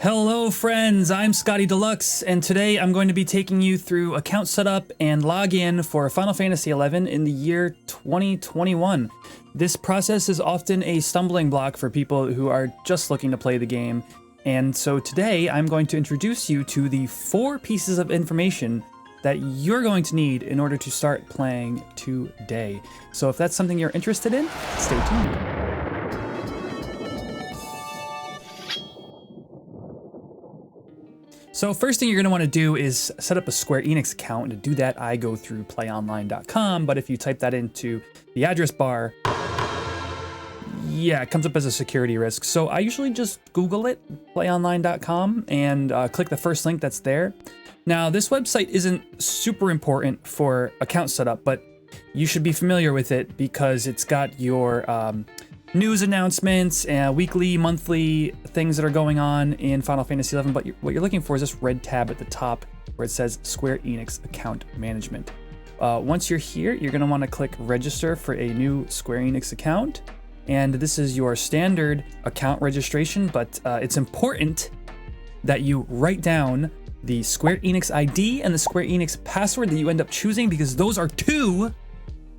Hello friends, I'm Scotty Deluxe, and today I'm going to be taking you through account setup and login for Final Fantasy XI in the year 2021. This process is often a stumbling block for people who are just looking to play the game, and so today I'm going to introduce you to the 4 pieces of information that you're going to need in order to start playing today. So if that's something you're interested in, stay tuned. So first thing you're going to want to do is set up a Square Enix account. And to do that, I go through playonline.com, but if you type that into the address bar, yeah, it comes up as a security risk. So I usually just Google it, playonline.com, and click the first link that's there. Now, this website isn't super important for account setup, but you should be familiar with it because it's got your news announcements and weekly, monthly things that are going on in Final Fantasy XI, but what you're looking for is this red tab at the top where it says Square Enix Account Management. Once you're here, you're going to want to click register for a new Square Enix account, and this is your standard account registration, but it's important that you write down the Square Enix ID and the Square Enix password that you end up choosing, because those are 2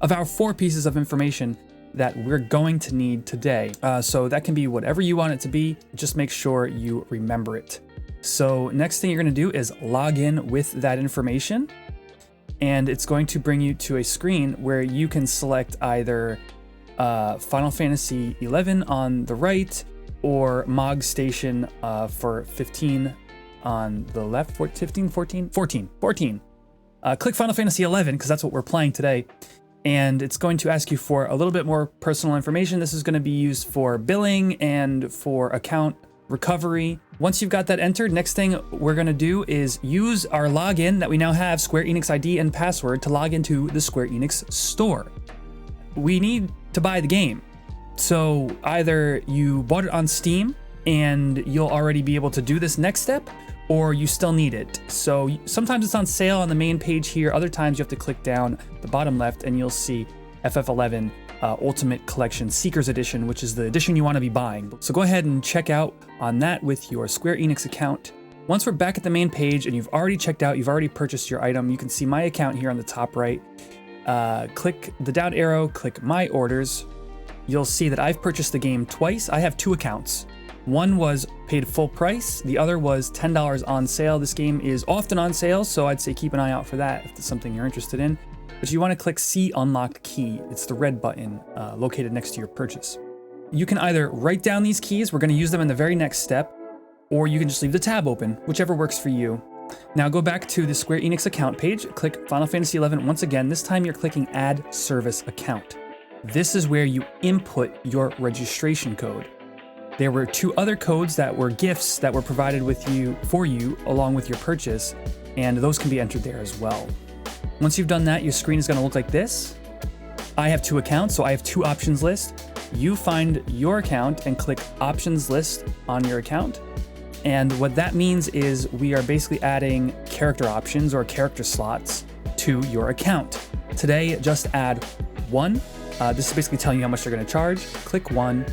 of our 4 pieces of information that we're going to need today. So that can be whatever you want it to be, just make sure you remember it. So next thing you're gonna do is log in with that information, and it's going to bring you to a screen where you can select either Final Fantasy XI on the right or MOG Station for 15 on the left. 15, 14? 14. Click Final Fantasy XI because that's what we're playing today. And it's going to ask you for a little bit more personal information. This is going to be used for billing and for account recovery. Once you've got that entered, next thing we're going to do is use our login that we now have, Square Enix ID and password, to log into the Square Enix store. We need to buy the game. So either you bought it on Steam and you'll already be able to do this next step, or you still need it. So sometimes it's on sale on the main page here. Other times you have to click down the bottom left and you'll see FF11 Ultimate Collection Seekers Edition, which is the edition you want to be buying. So go ahead and check out on that with your Square Enix account. Once we're back at the main page and you've already checked out, you've already purchased your item, you can see my account here on the top right. Click the down arrow, click My Orders. You'll see that I've purchased the game twice. I have 2 accounts. One was paid full price, the other was $10 on sale. This game is often on sale, so I'd say keep an eye out for that if it's something you're interested in. But you want to click See Unlocked Key. It's the red button located next to your purchase. You can either write down these keys, we're going to use them in the very next step, or you can just leave the tab open, whichever works for you. Now go back to the Square Enix account page, click Final Fantasy XI once again. This time you're clicking Add Service Account. This is where you input your registration code. There were 2 other codes that were gifts that were provided for you along with your purchase, and those can be entered there as well. Once you've done that, your screen is going to look like this. I have 2 accounts, so I have 2 options list. You find your account and click Options List on your account. And what that means is we are basically adding character options or character slots to your account. Today, just add 1. This is basically telling you how much they're going to charge. Click 1.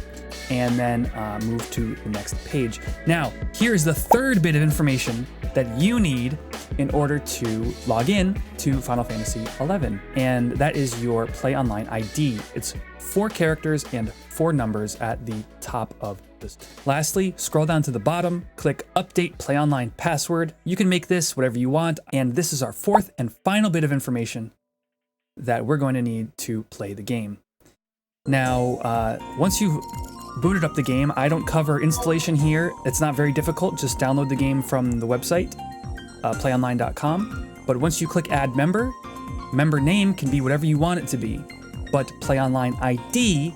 And then move to the next page. Now, here's the 3rd bit of information that you need in order to log in to Final Fantasy XI, and that is your Play Online ID. It's 4 characters and 4 numbers at the top of this. Lastly, scroll down to the bottom, click Update Play Online Password. You can make this whatever you want, and this is our 4th and final bit of information that we're going to need to play the game. Now, once you've booted up the game, I don't cover installation here. It's not very difficult. Just download the game from the website, playonline.com. But once you click Add Member, member name can be whatever you want it to be. But Play Online ID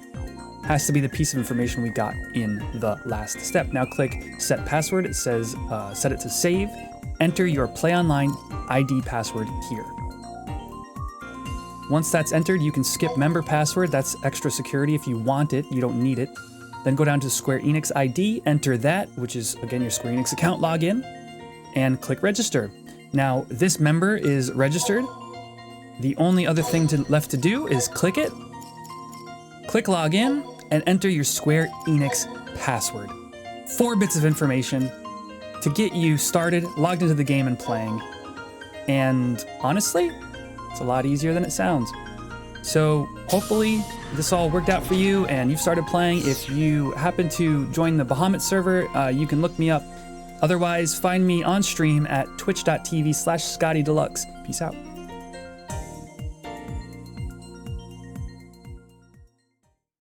has to be the piece of information we got in the last step. Now click Set Password. It says set it to save. Enter your Play Online ID password here. Once that's entered, you can skip member password. That's extra security if you want it. You don't need it. Then go down to Square Enix ID, enter that, which is, again, your Square Enix account login, and click Register. Now, this member is registered. The only other thing left to do is click it, click Login, and enter your Square Enix password. 4 bits of information, to get you started, logged into the game and playing. And honestly, it's a lot easier than it sounds. So hopefully this all worked out for you and you've started playing. If you happen to join the Bahamut server, you can look me up. Otherwise, find me on stream at twitch.tv/ScottyDeluxe. Peace out.